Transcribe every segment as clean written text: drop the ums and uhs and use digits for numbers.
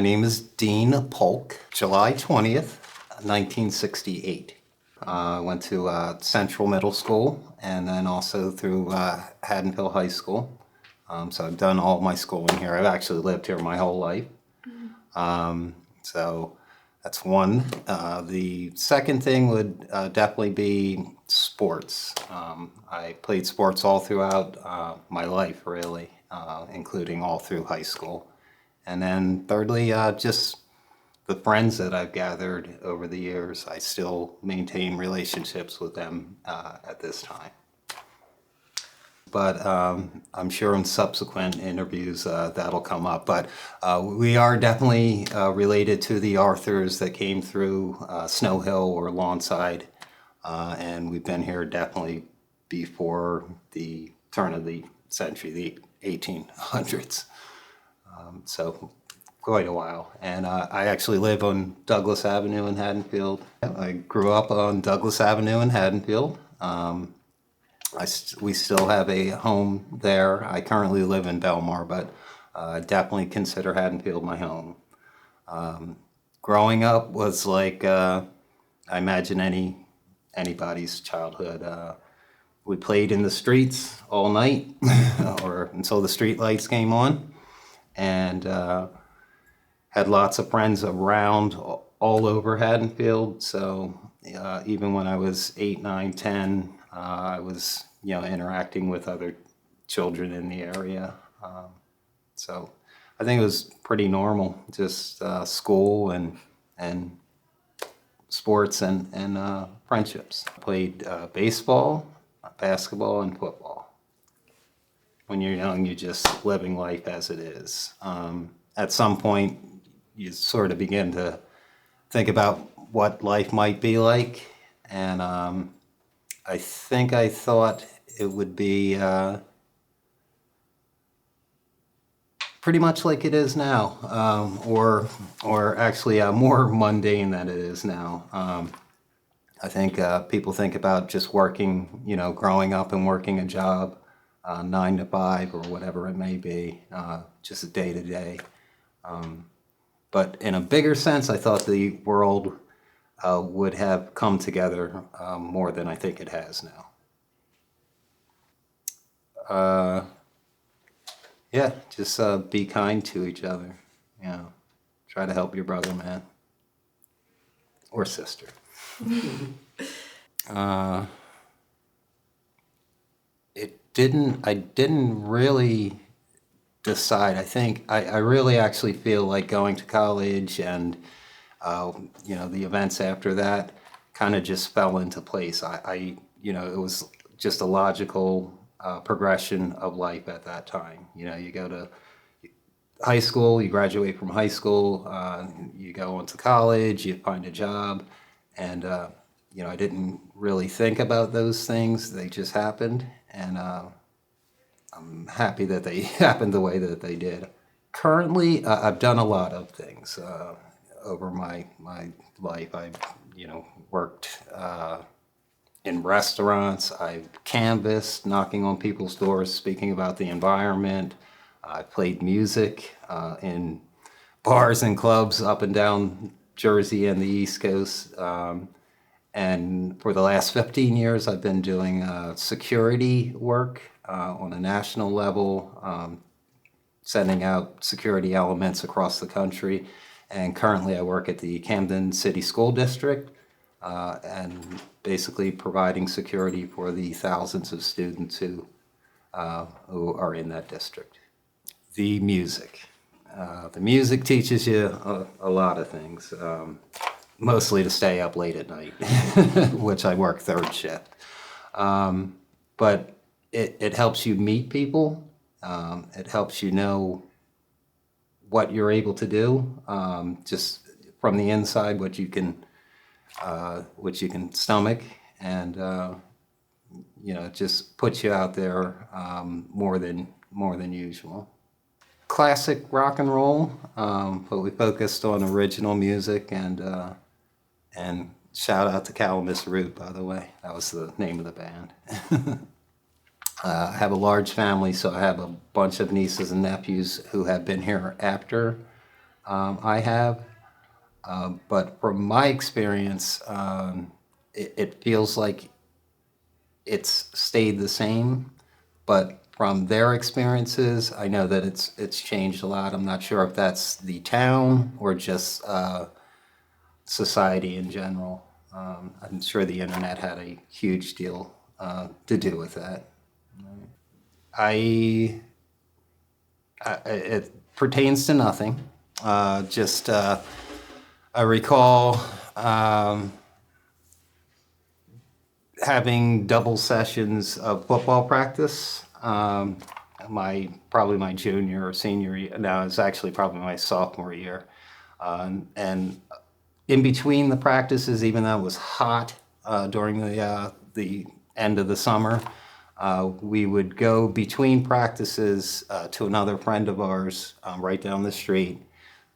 name is Dean Polk, July 20th, 1968. I went to Central Middle School and then also through Haddonfield High School. So I've done all my schooling here. I've actually lived here my whole life. So that's one. The second thing would definitely be sports. I played sports all throughout my life, really, including all through high school. And then thirdly, just the friends that I've gathered over the years. I still maintain relationships with them at this time. But I'm sure in subsequent interviews that'll come up. But we are definitely related to the Arthurs that came through Snow Hill or Lawnside. And we've been here definitely before the turn of the century, the 1800s. So quite a while. And I actually live on Douglas Avenue in Haddonfield. I grew up on Douglas Avenue in Haddonfield. We still have a home there. I currently live in Belmar, but definitely consider Haddonfield my home. Growing up was like, I imagine anybody's childhood. We played in the streets all night or until the street lights came on, and had lots of friends around all over Haddonfield. So even when I was 8, 9, 10, I was, interacting with other children in the area. So I think it was pretty normal, just school and sports and friendships. I played baseball, basketball, and football. When you're young, you're just living life as it is. At some point, you sort of begin to think about what life might be like, and I think I thought it would be pretty much like it is now, or actually more mundane than it is now. I think people think about just working, growing up and working a job, 9 to 5 or whatever it may be, just a day to day. But in a bigger sense, I thought the world would have come together more than I think it has now. Yeah, just be kind to each other. Try to help your brother, man, or sister. I didn't really decide. I think I really actually feel like going to college and the events after that kind of just fell into place. It was just a logical progression of life at that time. You go to high school, you graduate from high school, you go on to college, you find a job, and I didn't really think about those things. They just happened, and I'm happy that they happened the way that they did. Currently, I've done a lot of things over my life. I've worked in restaurants. I've canvassed, knocking on people's doors, speaking about the environment. I played music in bars and clubs up and down Jersey and the East Coast. And for the last 15 years, I've been doing security work on a national level, sending out security elements across the country. And currently I work at the Camden City School District and basically providing security for the thousands of students who are in that district. The music. The music teaches you a lot of things, mostly to stay up late at night, which I work third shift. But it helps you meet people. It helps you know what you're able to do, just from the inside, what you can stomach, and it just puts you out there more than usual. Classic rock and roll, but we focused on original music, and shout out to Calamus Root, by the way. That was the name of the band. I have a large family, so I have a bunch of nieces and nephews who have been here after I have, but from my experience, it feels like it's stayed the same. But from their experiences, I know that it's changed a lot. I'm not sure if that's the town or just society in general. I'm sure the internet had a huge deal to do with that. I, it pertains to nothing. Just I recall having double sessions of football practice. Probably my junior or senior year. No, it's actually probably my sophomore year. And in between the practices, even though it was hot during the end of the summer, we would go between practices to another friend of ours right down the street,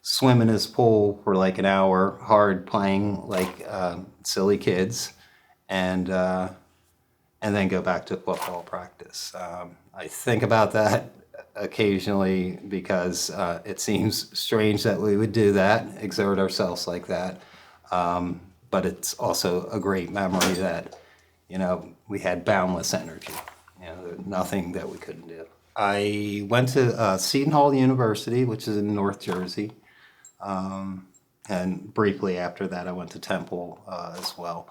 swim in his pool for like an hour, hard playing like silly kids, and uh, and then go back to football practice. I think about that occasionally because it seems strange that we would do that, exert ourselves like that. But it's also a great memory that, we had boundless energy. There's nothing that we couldn't do. I went to Seton Hall University, which is in North Jersey. And briefly after that, I went to Temple as well.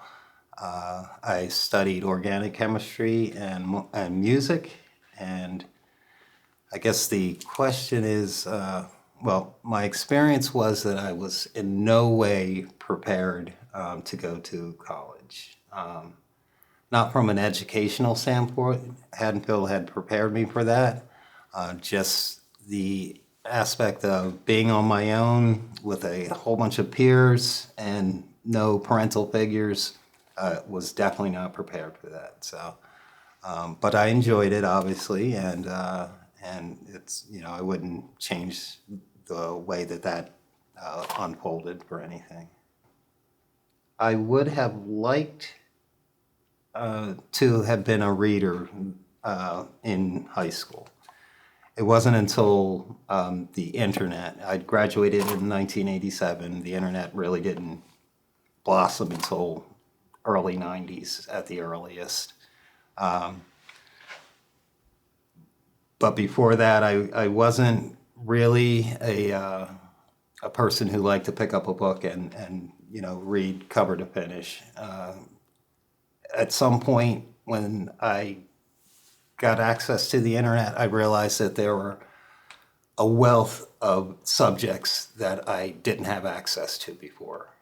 I studied organic chemistry and music, and I guess the question is, well, my experience was that I was in no way prepared to go to college. Not from an educational standpoint, Haddonfield had prepared me for that. Just the aspect of being on my own with a whole bunch of peers and no parental figures was definitely not prepared for that. So, but I enjoyed it obviously, and it's I wouldn't change the way that unfolded for anything. I would have liked to have been a reader in high school. It wasn't until the internet. I graduated in 1987. The internet really didn't blossom until early 90s at the earliest. But before that, I wasn't really a person who liked to pick up a book and read cover to finish. At some point when I got access to the internet, I realized that there were a wealth of subjects that I didn't have access to before.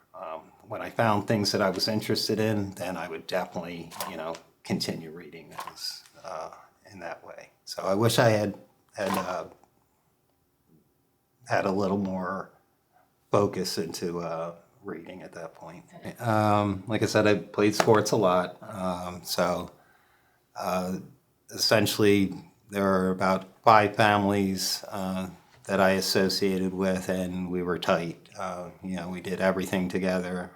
When I found things that I was interested in, then I would definitely, continue reading those in that way. So I wish I had a little more focus into reading at that point. Like I said, I played sports a lot, so essentially there are about 5 families that I associated with, and we were tight. We did everything together.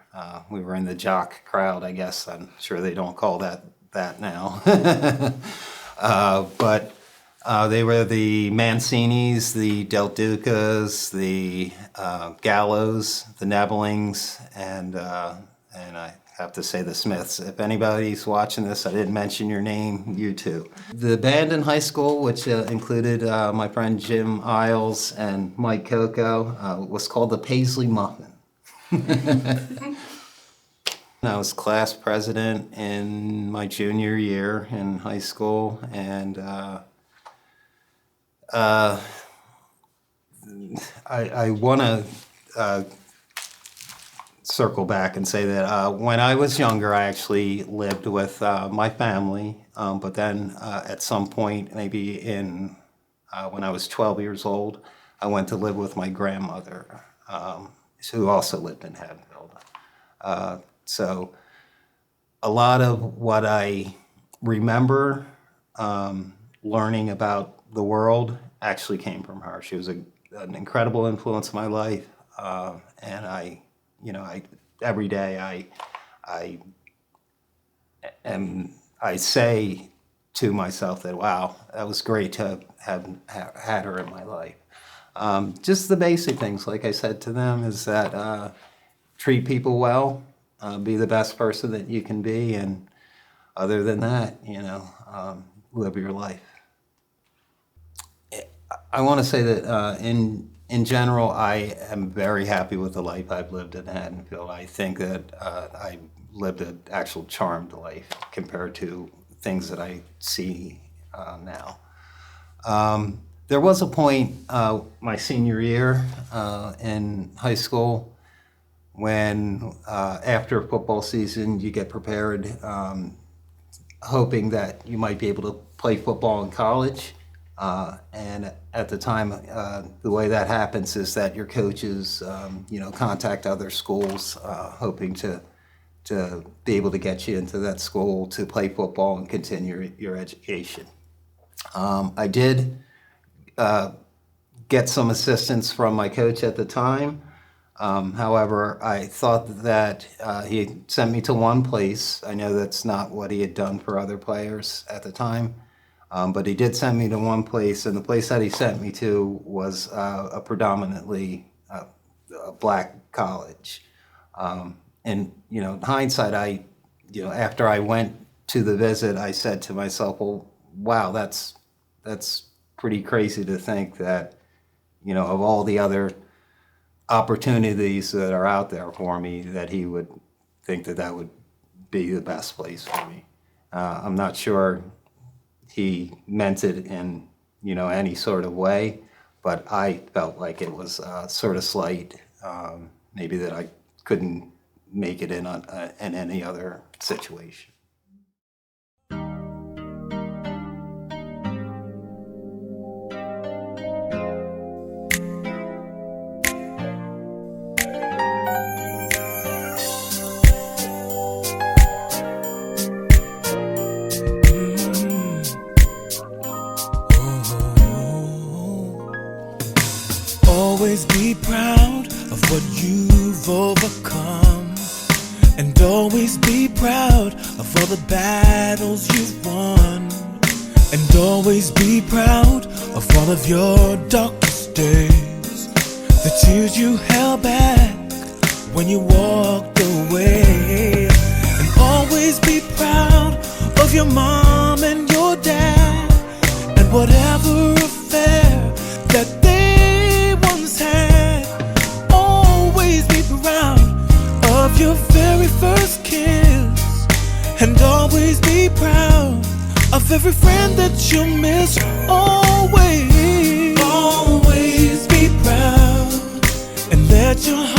We were in the jock crowd, I guess. I'm sure they don't call that now. But they were the Mancinis, the Del Ducas, the Gallos, the Nebelings, and I have to say the Smiths. If anybody's watching this, I didn't mention your name, you too. The band in high school, which included my friend Jim Isles and Mike Coco, was called the Paisley Muffin. I was class president in my junior year in high school, and I want to circle back and say that when I was younger, I actually lived with my family, but then at some point, maybe when I was 12 years old, I went to live with my grandmother, who also lived in Haddonfield. So a lot of what I remember learning about the world actually came from her. She was an incredible influence in my life, and I every day I say to myself that wow, that was great to have had her in my life. Just the basic things, like I said to them, is that treat people well, be the best person that you can be, and other than that, live your life. I want to say that in general, I am very happy with the life I've lived in Haddonfield. I think that I lived an actual charmed life compared to things that I see now. There was a point my senior year in high school when after football season you get prepared, hoping that you might be able to play football in college. And at the time, the way that happens is that your coaches, contact other schools, hoping to be able to get you into that school to play football and continue your education. I did get some assistance from my coach at the time. However, I thought that he sent me to one place. I know that's not what he had done for other players at the time. But he did send me to one place, and the place that he sent me to was a predominantly black college. And in hindsight, after I went to the visit, I said to myself, "Well, wow, that's pretty crazy to think that, of all the other opportunities that are out there for me, that he would think that that would be the best place for me." I'm not sure he meant it in any sort of way, but I felt like it was sort of slight, maybe that I couldn't make it in any other situation. Always be proud of what you've overcome, and always be proud of all the battles you've won, and always be proud of all of your darkest days, the tears you held back when you walked away, and always be proud of your mom and your dad, and whatever affair that they had. Always be proud of your very first kiss, and always be proud of every friend that you miss. Always be proud, and let your heart